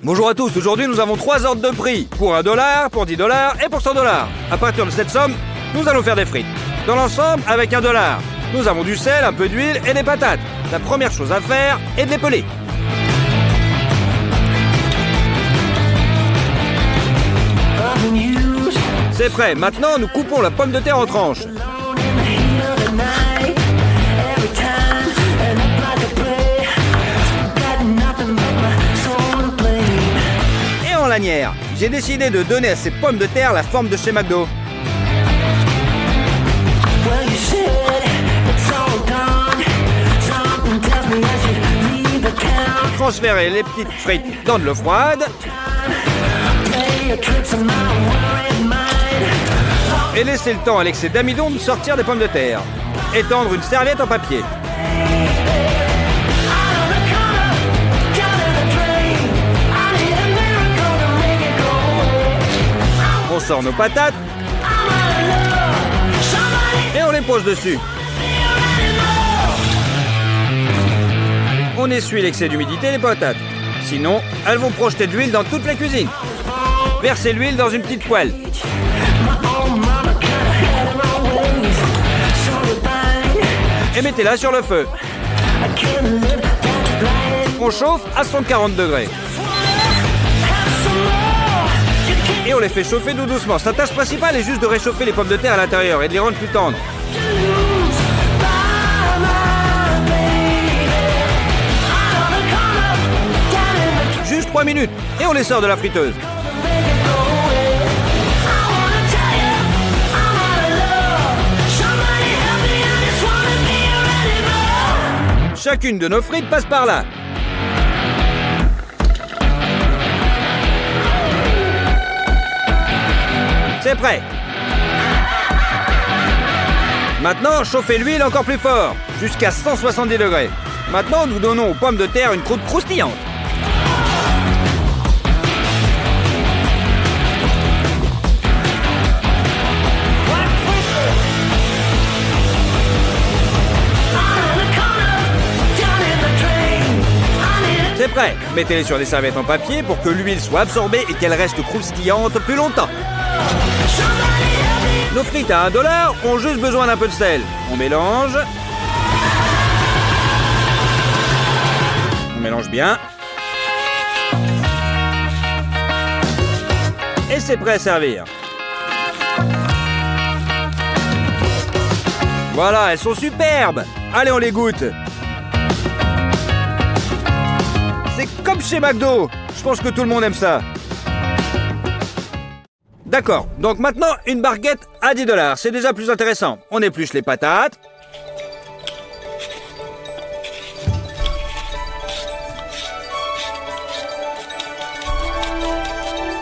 Bonjour à tous, aujourd'hui nous avons 3 ordres de prix. Pour 1 $, pour 10 $ et pour 100 $. À partir de cette somme, nous allons faire des frites. Dans l'ensemble, avec 1 $, nous avons du sel, un peu d'huile et des patates. La première chose à faire est de les peler. C'est prêt, maintenant nous coupons la pomme de terre en tranches. Et en lanière, j'ai décidé de donner à ces pommes de terre la forme de chez McDo. Transférer les petites frites dans de l'eau froide. Et laisser le temps à l'excès d'amidon de sortir des pommes de terre. Étendre une serviette en papier. On sort nos patates. Et on les pose dessus. On essuie l'excès d'humidité des patates. Sinon, elles vont projeter de l'huile dans toute la cuisine. Versez l'huile dans une petite poêle. Et mettez-la sur le feu. On chauffe à 140 degrés. Et on les fait chauffer tout doucement. Sa tâche principale est juste de réchauffer les pommes de terre à l'intérieur et de les rendre plus tendres. Juste 3 minutes et on les sort de la friteuse. Chacune de nos frites passe par là. C'est prêt. Maintenant, chauffez l'huile encore plus fort, jusqu'à 170 degrés. Maintenant, nous donnons aux pommes de terre une croûte croustillante. C'est prêt. Mettez-les sur des serviettes en papier pour que l'huile soit absorbée et qu'elle reste croustillante plus longtemps. Nos frites à 1 $ ont juste besoin d'un peu de sel. On mélange. On mélange bien. Et c'est prêt à servir. Voilà, elles sont superbes. Allez, on les goûte. C'est comme chez McDo. Je pense que tout le monde aime ça. D'accord, donc maintenant une barquette à 10 $. C'est déjà plus intéressant. On épluche les patates.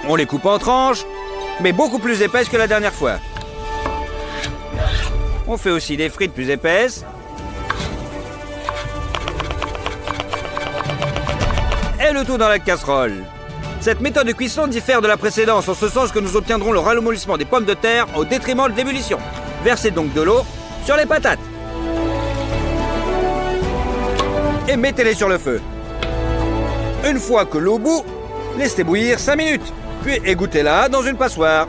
On les coupe en tranches, mais beaucoup plus épaisses que la dernière fois. On fait aussi des frites plus épaisses. Et le tout dans la casserole. Cette méthode de cuisson diffère de la précédente en ce sens que nous obtiendrons le ramollissement des pommes de terre au détriment de l'ébullition. Versez donc de l'eau sur les patates. Et mettez-les sur le feu. Une fois que l'eau bout, laissez bouillir 5 minutes. Puis égouttez-la dans une passoire.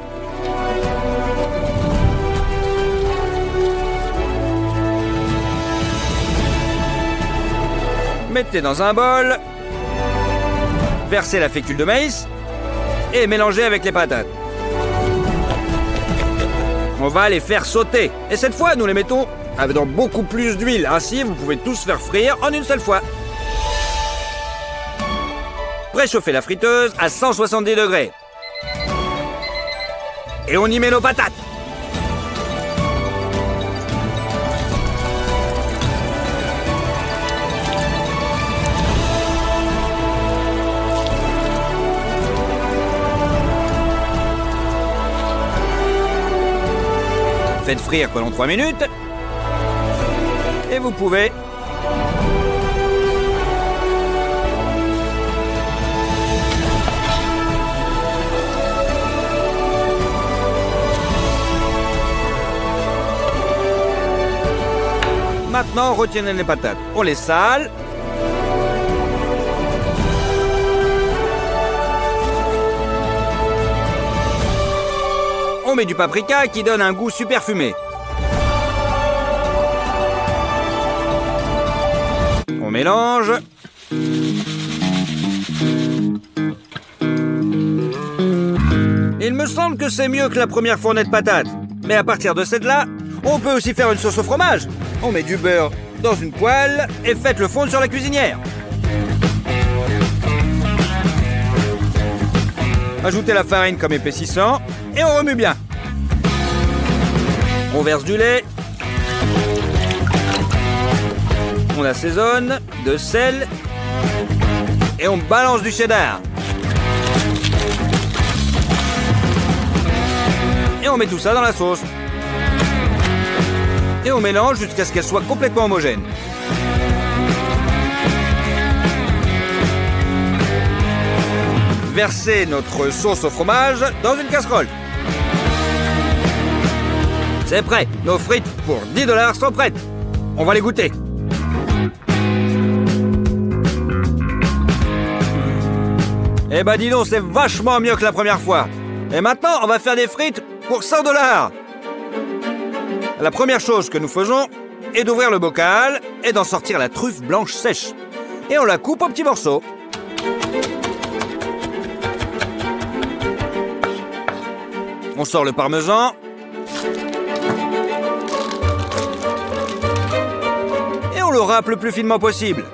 Mettez dans un bol. Versez la fécule de maïs et mélangez avec les patates. On va les faire sauter. Et cette fois, nous les mettons dans beaucoup plus d'huile. Ainsi, vous pouvez tous faire frire en une seule fois. Préchauffez la friteuse à 170 degrés. Et on y met nos patates. Faites frire pendant 3 minutes. Et vous pouvez Maintenant, retenez les patates. On les sale. met du paprika qui donne un goût super fumé. On mélange. Il me semble que c'est mieux que la première fournée de patates. Mais à partir de celle-là, on peut aussi faire une sauce au fromage. On met du beurre dans une poêle et faites-le fondre sur la cuisinière. Ajoutez la farine comme épaississant et on remue bien. On verse du lait. On assaisonne de sel et on balance du cheddar. Et on met tout ça dans la sauce. Et on mélange jusqu'à ce qu'elle soit complètement homogène. Versez notre sauce au fromage dans une casserole. C'est prêt. Nos frites pour 10 $ sont prêtes. On va les goûter. Eh ben dis donc, c'est vachement mieux que la première fois. Et maintenant, on va faire des frites pour 100 $. La première chose que nous faisons est d'ouvrir le bocal et d'en sortir la truffe blanche sèche. Et on la coupe en petits morceaux. On sort le parmesan. Et on le râpe le plus finement possible.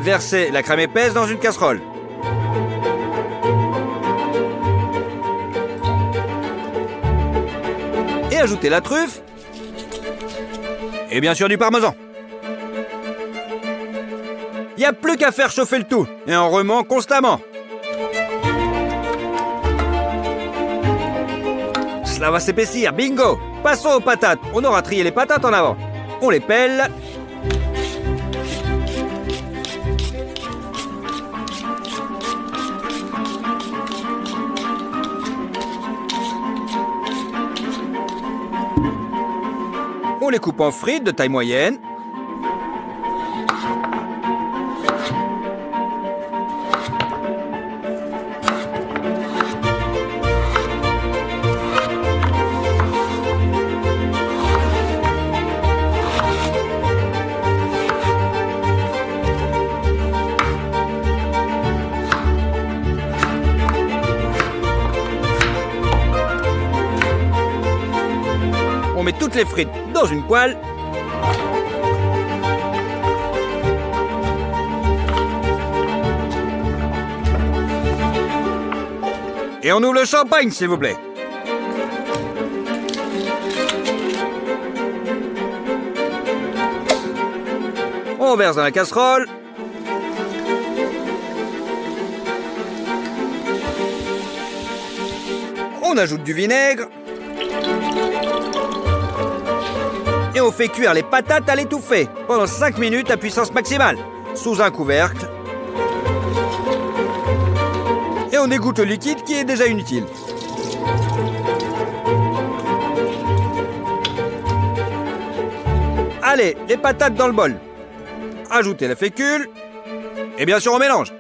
Versez la crème épaisse dans une casserole. Et ajoutez la truffe. Et bien sûr du parmesan. Il n'y a plus qu'à faire chauffer le tout et en remuant constamment. Cela va s'épaissir, bingo! Passons aux patates. On aura trié les patates en avant. On les pèle. On les coupe en frites de taille moyenne. On met toutes les frites dans une poêle. Et on ouvre le champagne, s'il vous plaît. On verse dans la casserole. On ajoute du vinaigre. Et on fait cuire les patates à l'étouffer pendant 5 minutes à puissance maximale, sous un couvercle. Et on égoutte le liquide qui est déjà inutile. Allez, les patates dans le bol. Ajoutez la fécule. Et bien sûr, on mélange.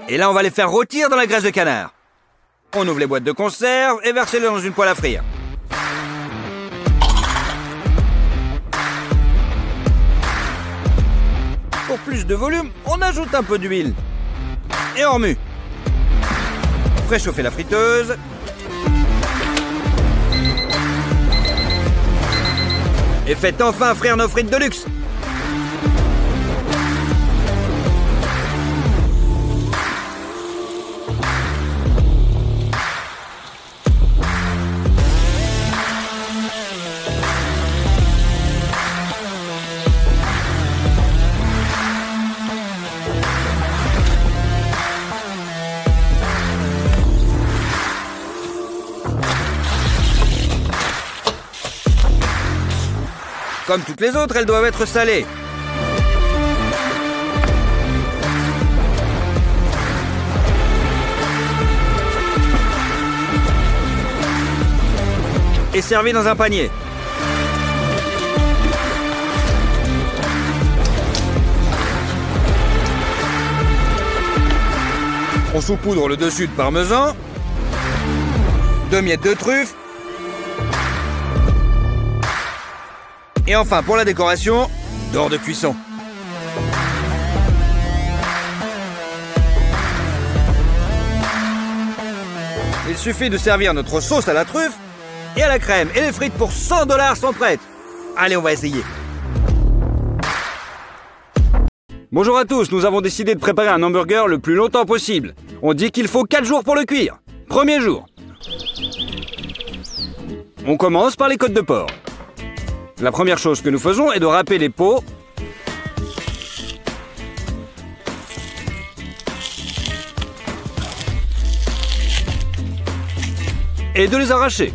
Et là, on va les faire rôtir dans la graisse de canard. On ouvre les boîtes de conserve et versez-les dans une poêle à frire. Pour plus de volume, on ajoute un peu d'huile. Et on remue. Préchauffez la friteuse. Et faites enfin frire nos frites de luxe. Comme toutes les autres, elles doivent être salées. Et servies dans un panier. On saupoudre le dessus de parmesan, 2 miettes de truffe, et enfin pour la décoration, d'or de cuisson. Il suffit de servir notre sauce à la truffe et à la crème. Et les frites pour 100 $ sont prêtes. Allez, on va essayer. Bonjour à tous, nous avons décidé de préparer un hamburger le plus longtemps possible. On dit qu'il faut 4 jours pour le cuire. Premier jour. On commence par les côtes de porc. La première chose que nous faisons est de râper les peaux et de les arracher.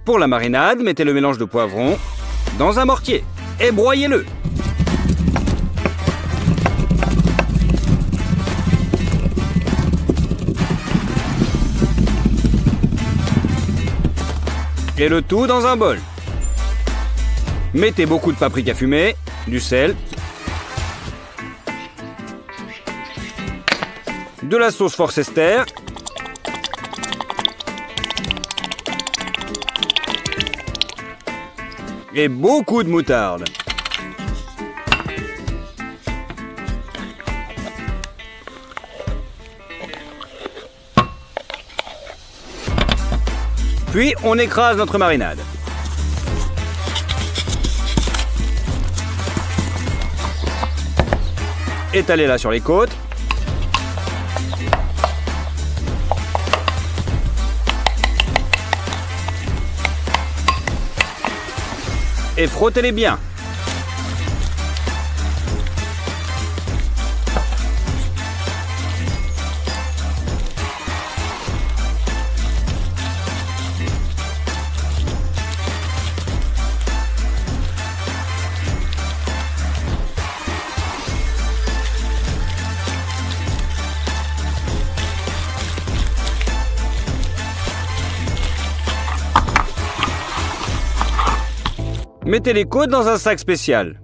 Pour la marinade, mettez le mélange de poivrons dans un mortier et broyez-le. Et le tout dans un bol. Mettez beaucoup de paprika fumée, du sel, de la sauce Worcester, et beaucoup de moutarde. Puis on écrase notre marinade. Étalez-la sur les côtes. Et frottez-les bien. Mettez les côtes dans un sac spécial.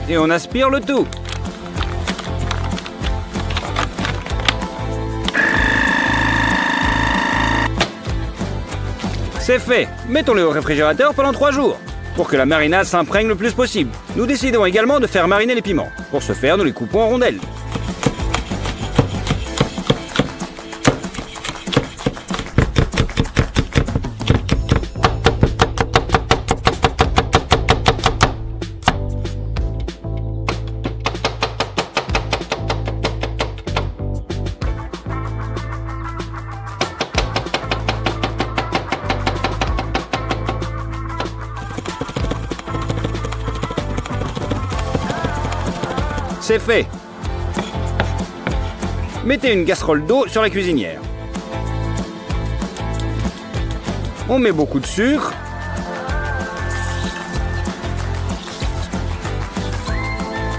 Et on aspire le tout. C'est fait. Mettons-le au réfrigérateur pendant 3 jours, pour que la marinade s'imprègne le plus possible. Nous décidons également de faire mariner les piments. Pour ce faire, nous les coupons en rondelles. C'est fait. Mettez une casserole d'eau sur la cuisinière. On met beaucoup de sucre.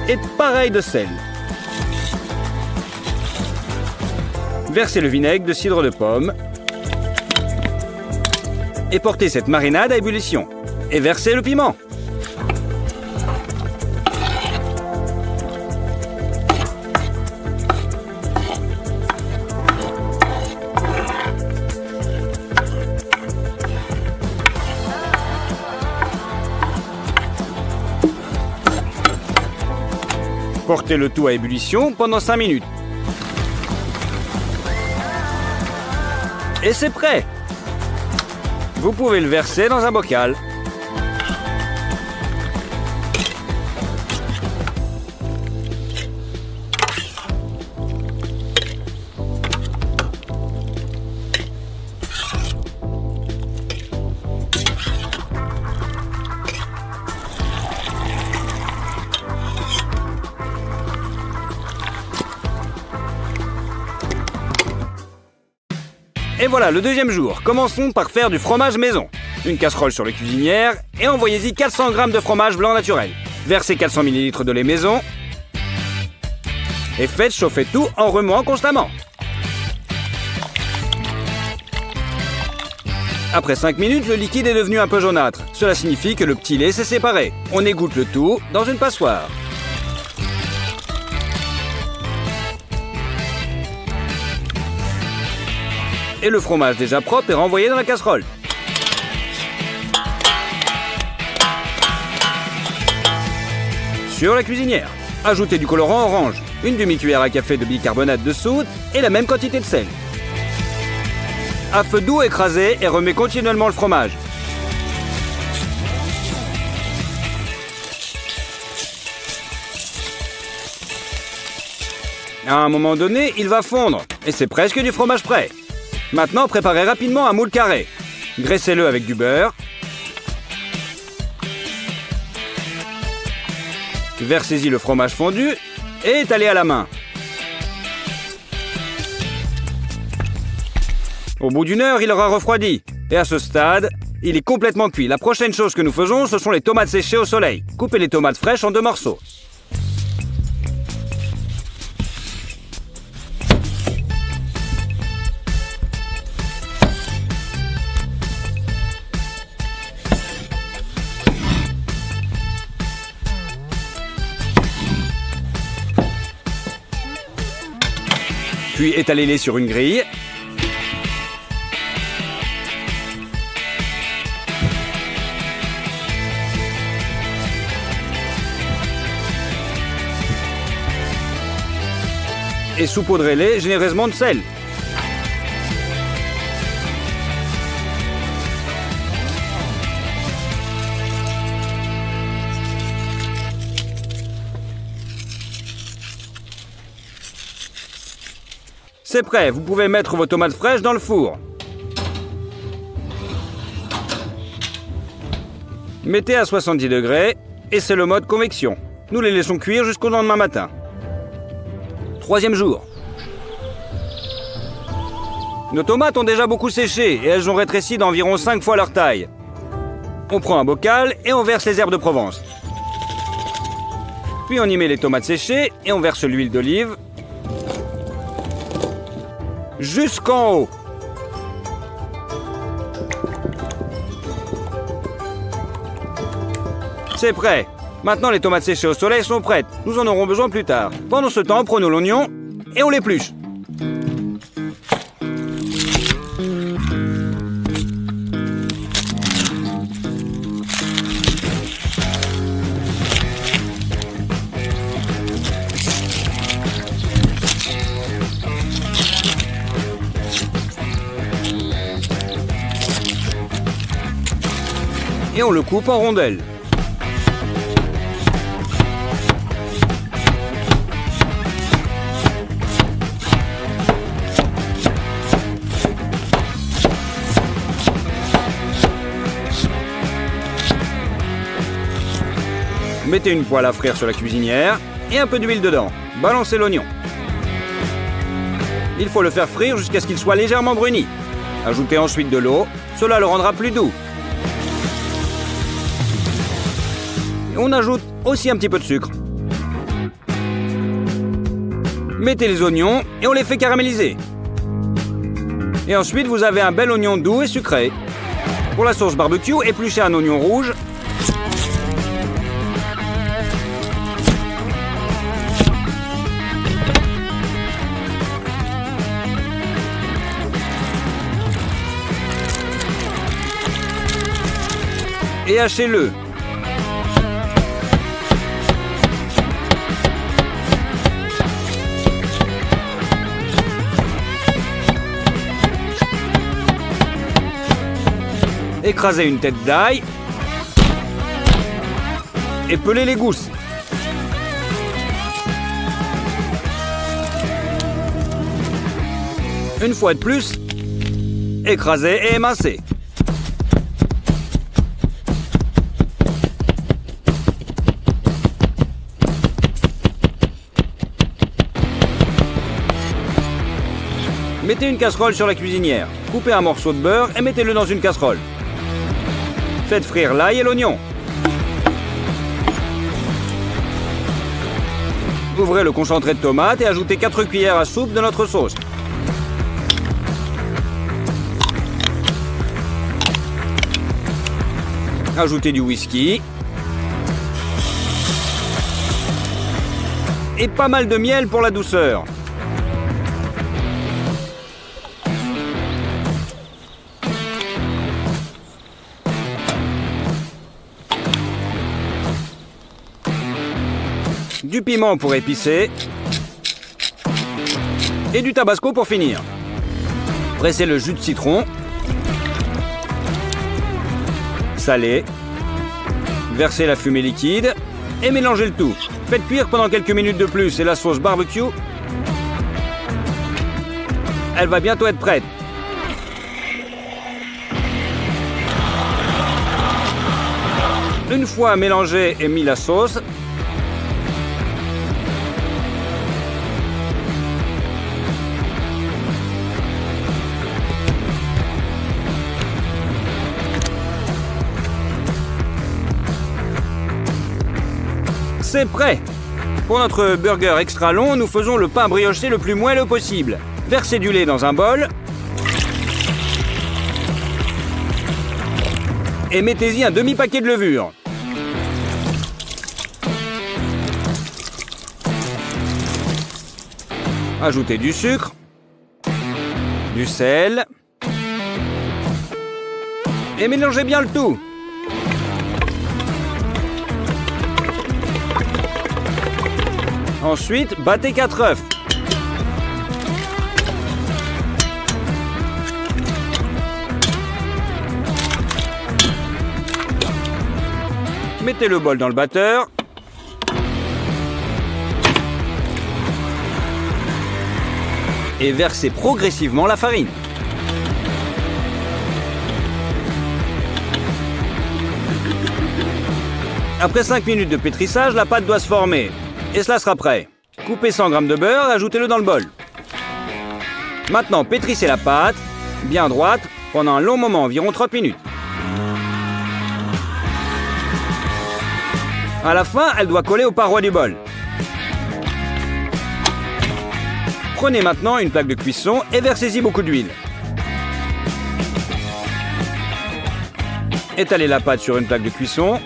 Et pareil de sel. Versez le vinaigre de cidre de pomme. Et portez cette marinade à ébullition. Et versez le piment. Portez le tout à ébullition pendant 5 minutes. Et c'est prêt! Vous pouvez le verser dans un bocal. Et voilà, le deuxième jour. Commençons par faire du fromage maison. Une casserole sur la cuisinière et envoyez-y 400 g de fromage blanc naturel. Versez 400 ml de lait maison et faites chauffer tout en remuant constamment. Après 5 minutes, le liquide est devenu un peu jaunâtre. Cela signifie que le petit lait s'est séparé. On égoutte le tout dans une passoire. Et le fromage déjà propre est renvoyé dans la casserole. Sur la cuisinière, ajoutez du colorant orange, une demi-cuillère à café de bicarbonate de soude et la même quantité de sel. À feu doux, écrasez et remets continuellement le fromage. À un moment donné, il va fondre et c'est presque du fromage prêt. Maintenant, préparez rapidement un moule carré. Graissez-le avec du beurre. Versez-y le fromage fondu et étalez à la main. Au bout d'une heure, il aura refroidi. Et à ce stade, il est complètement cuit. La prochaine chose que nous faisons, ce sont les tomates séchées au soleil. Coupez les tomates fraîches en 2 morceaux. Puis étalez-les sur une grille. Et saupoudrez-les généreusement de sel. C'est prêt, vous pouvez mettre vos tomates fraîches dans le four. Mettez à 70 degrés et c'est le mode convection. Nous les laissons cuire jusqu'au lendemain matin. Troisième jour. Nos tomates ont déjà beaucoup séché et elles ont rétréci d'environ 5 fois leur taille. On prend un bocal et on verse les herbes de Provence. Puis on y met les tomates séchées et on verse l'huile d'olive jusqu'en haut. C'est prêt. Maintenant, les tomates séchées au soleil sont prêtes. Nous en aurons besoin plus tard. Pendant ce temps, prenons l'oignon et on l'épluche. Et on le coupe en rondelles. Mettez une poêle à frire sur la cuisinière et un peu d'huile dedans. Balancez l'oignon. Il faut le faire frire jusqu'à ce qu'il soit légèrement bruni. Ajoutez ensuite de l'eau, cela le rendra plus doux. Et on ajoute aussi un petit peu de sucre. Mettez les oignons et on les fait caraméliser. Et ensuite, vous avez un bel oignon doux et sucré. Pour la sauce barbecue, épluchez un oignon rouge. Et hachez-le. Écrasez une tête d'ail et pelez les gousses. Une fois de plus, écrasez et émincez. Mettez une casserole sur la cuisinière. Coupez un morceau de beurre et mettez-le dans une casserole. Faites frire l'ail et l'oignon. Ouvrez le concentré de tomate et ajoutez 4 cuillères à soupe de notre sauce. Ajoutez du whisky. Et pas mal de miel pour la douceur. Du piment pour épicer. Et du tabasco pour finir. Pressez le jus de citron. Salez. Versez la fumée liquide. Et mélangez le tout. Faites cuire pendant quelques minutes de plus et la sauce barbecue, elle va bientôt être prête. Une fois mélangé et mis la sauce, c'est prêt! Pour notre burger extra long, nous faisons le pain brioché le plus moelleux possible. Versez du lait dans un bol. Et mettez-y un demi-paquet de levure. Ajoutez du sucre, du sel. Et mélangez bien le tout. Ensuite, battez 4 œufs. Mettez le bol dans le batteur. Et versez progressivement la farine. Après 5 minutes de pétrissage, la pâte doit se former. Et cela sera prêt. Coupez 100 g de beurre et ajoutez-le dans le bol. Maintenant, pétrissez la pâte, bien droite, pendant un long moment, environ 30 minutes. À la fin, elle doit coller aux parois du bol. Prenez maintenant une plaque de cuisson et versez-y beaucoup d'huile. Étalez la pâte sur une plaque de cuisson.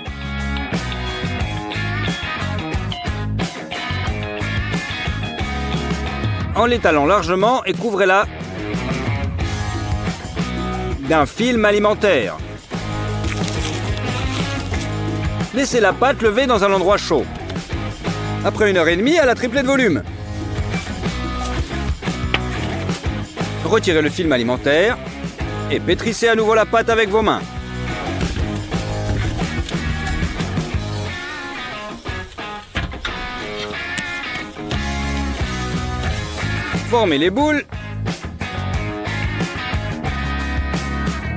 En l'étalant largement et couvrez-la d'un film alimentaire. Laissez la pâte lever dans un endroit chaud. Après 1h30, elle a triplé de volume. Retirez le film alimentaire et pétrissez à nouveau la pâte avec vos mains. Formez les boules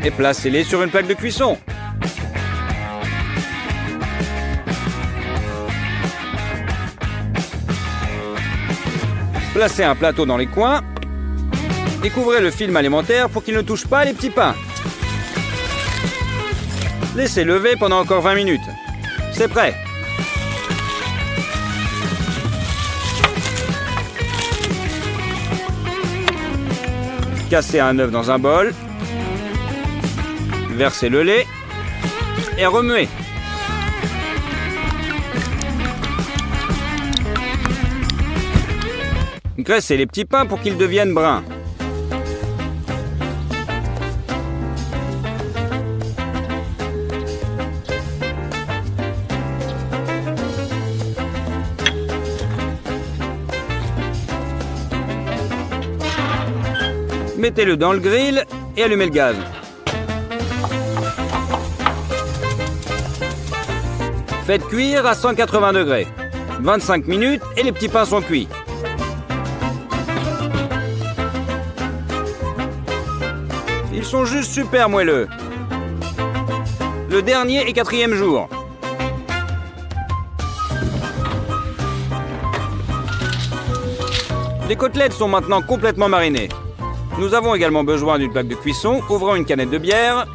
et placez-les sur une plaque de cuisson. Placez un plateau dans les coins et couvrez le film alimentaire pour qu'il ne touche pas les petits pains. Laissez lever pendant encore 20 minutes. C'est prêt. Cassez un œuf dans un bol. Versez le lait et remuez. Graissez les petits pains pour qu'ils deviennent bruns. Mettez-le dans le grill et allumez le gaz. Faites cuire à 180 degrés. 25 minutes et les petits pains sont cuits. Ils sont juste super moelleux. Le dernier et 4e jour. Les côtelettes sont maintenant complètement marinées. Nous avons également besoin d'une plaque de cuisson. Ouvrons une canette de bière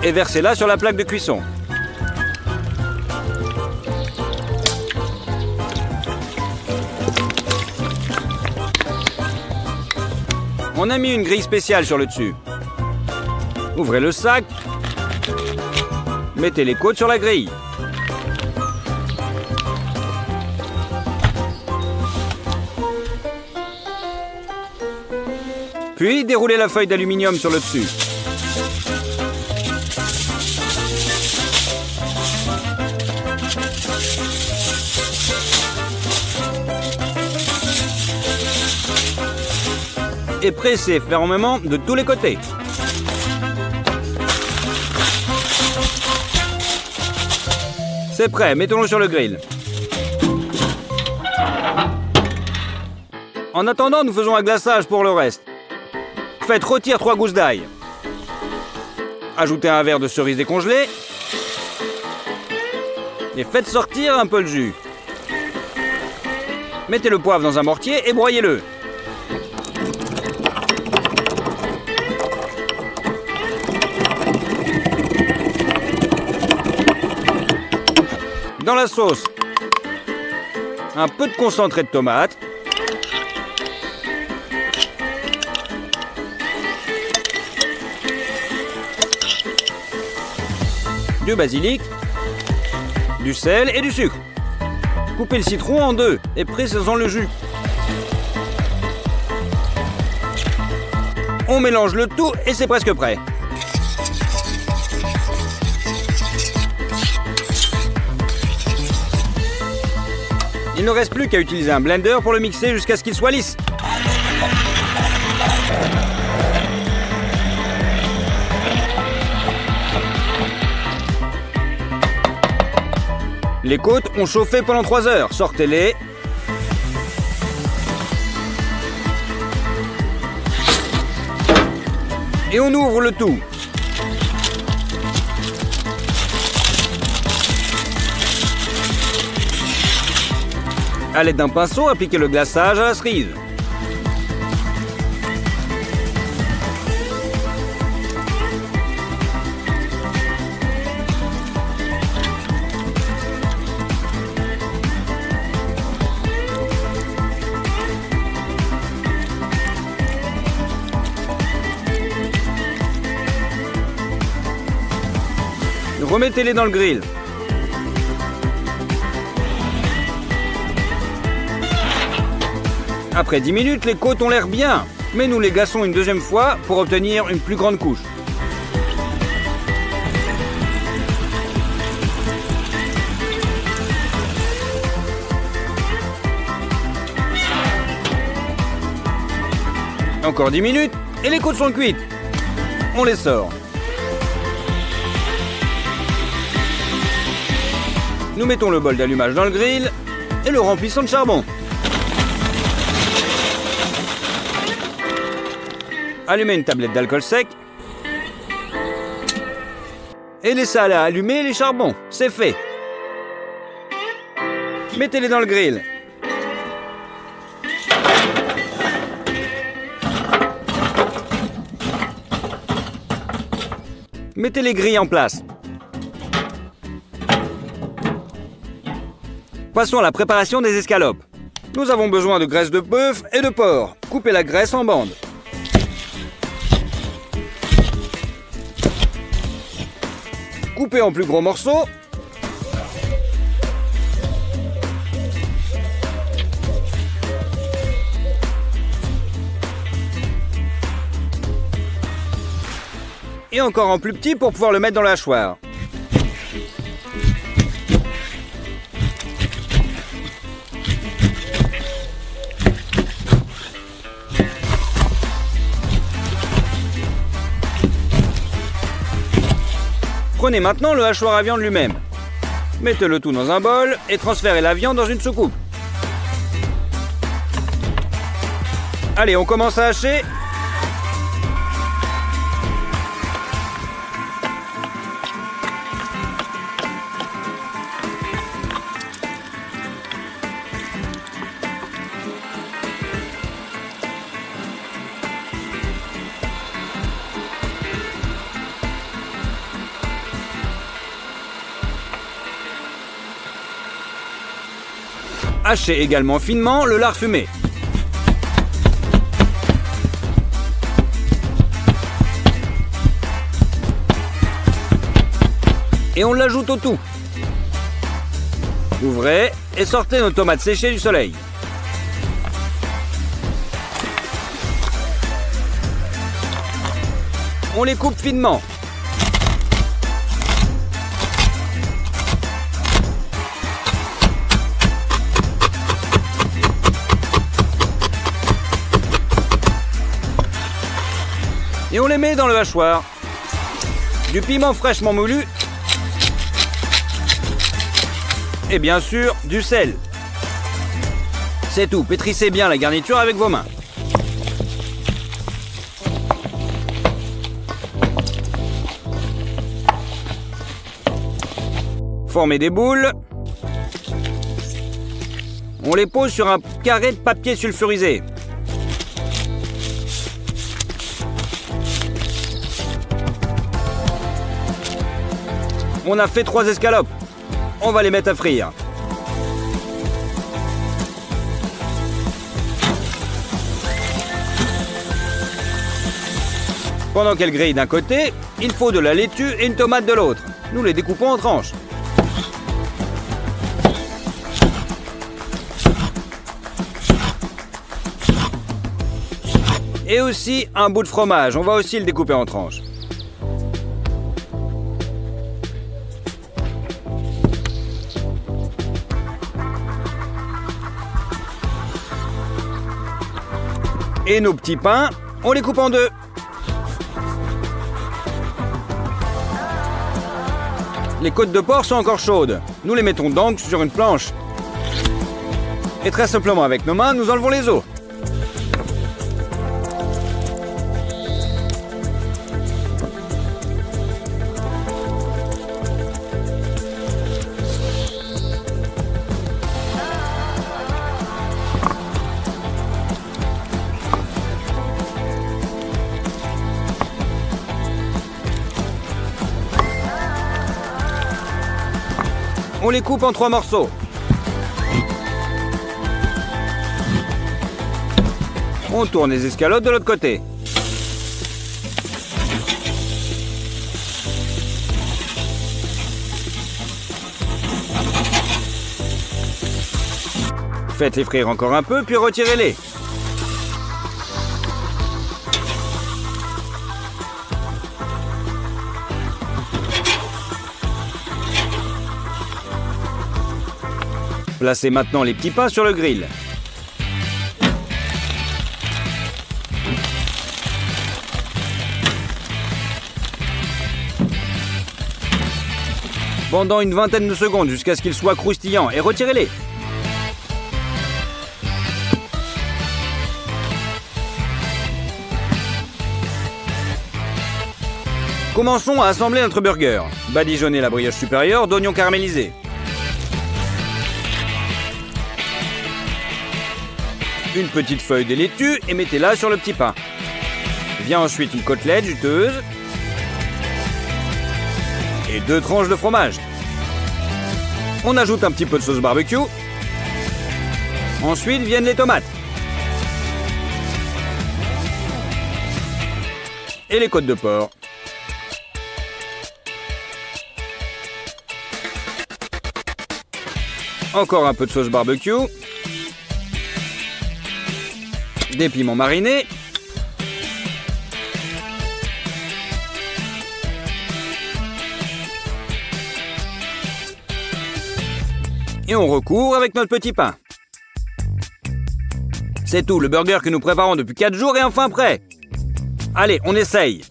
et versez-la sur la plaque de cuisson. On a mis une grille spéciale sur le dessus. Ouvrez le sac. Mettez les côtes sur la grille. Puis déroulez la feuille d'aluminium sur le dessus. Et pressez fermement de tous les côtés. C'est prêt, mettons-le sur le grill. En attendant, nous faisons un glaçage pour le reste. Faites rôtir 3 gousses d'ail. Ajoutez un verre de cerise décongelée. Et faites sortir un peu le jus. Mettez le poivre dans un mortier et broyez-le. Dans la sauce, un peu de concentré de tomate. Du basilic, du sel et du sucre. Coupez le citron en deux et pressez-en le jus. On mélange le tout et c'est presque prêt. Il ne reste plus qu'à utiliser un blender pour le mixer jusqu'à ce qu'il soit lisse. Les côtes ont chauffé pendant 3 heures. Sortez-les. Et on ouvre le tout. À l'aide d'un pinceau, appliquez le glaçage à la cerise. Remettez-les dans le grill. Après 10 minutes, les côtes ont l'air bien, mais nous les glaçons une deuxième fois pour obtenir une plus grande couche. Encore 10 minutes et les côtes sont cuites. On les sort. Nous mettons le bol d'allumage dans le grill et le remplissons de charbon. Allumez une tablette d'alcool sec et laissez allumer les charbons. C'est fait. Mettez-les dans le grill. Mettez les grilles en place. Passons à la préparation des escalopes. Nous avons besoin de graisse de bœuf et de porc. Coupez la graisse en bandes. Coupez en plus gros morceaux. Et encore en plus petit pour pouvoir le mettre dans la hachoir. Prenez maintenant le hachoir à viande lui-même. Mettez le tout dans un bol et transférez la viande dans une soucoupe. Allez, on commence à hacher. Hachez également finement le lard fumé. Et on l'ajoute au tout. Ouvrez et sortez nos tomates séchées du soleil. On les coupe finement. Et on les met dans le hachoir. Du piment fraîchement moulu. Et bien sûr, du sel. C'est tout, pétrissez bien la garniture avec vos mains. Formez des boules. On les pose sur un carré de papier sulfurisé. On a fait 3 escalopes. On va les mettre à frire. Pendant qu'elle grille d'un côté, il faut de la laitue et une tomate de l'autre. Nous les découpons en tranches. Et aussi un bout de fromage, on va aussi le découper en tranches. Et nos petits pains, on les coupe en deux. Les côtes de porc sont encore chaudes. Nous les mettons donc sur une planche. Et très simplement avec nos mains, nous enlevons les os. On les coupe en 3 morceaux. On tourne les escalotes de l'autre côté. Faites-les frire encore un peu, puis retirez-les. Placez maintenant les petits pains sur le grill. Pendant une vingtaine de secondes jusqu'à ce qu'ils soient croustillants et retirez-les. Commençons à assembler notre burger. Badigeonnez la brioche supérieure d'oignons caramélisés. Une petite feuille de laitue et mettez-la sur le petit pain. Vient ensuite une côtelette juteuse et 2 tranches de fromage. On ajoute un petit peu de sauce barbecue. Ensuite viennent les tomates. Et les côtes de porc. Encore un peu de sauce barbecue. Des piments marinés. Et on recouvre avec notre petit pain. C'est tout, le burger que nous préparons depuis 4 jours est enfin prêt. Allez, on essaye.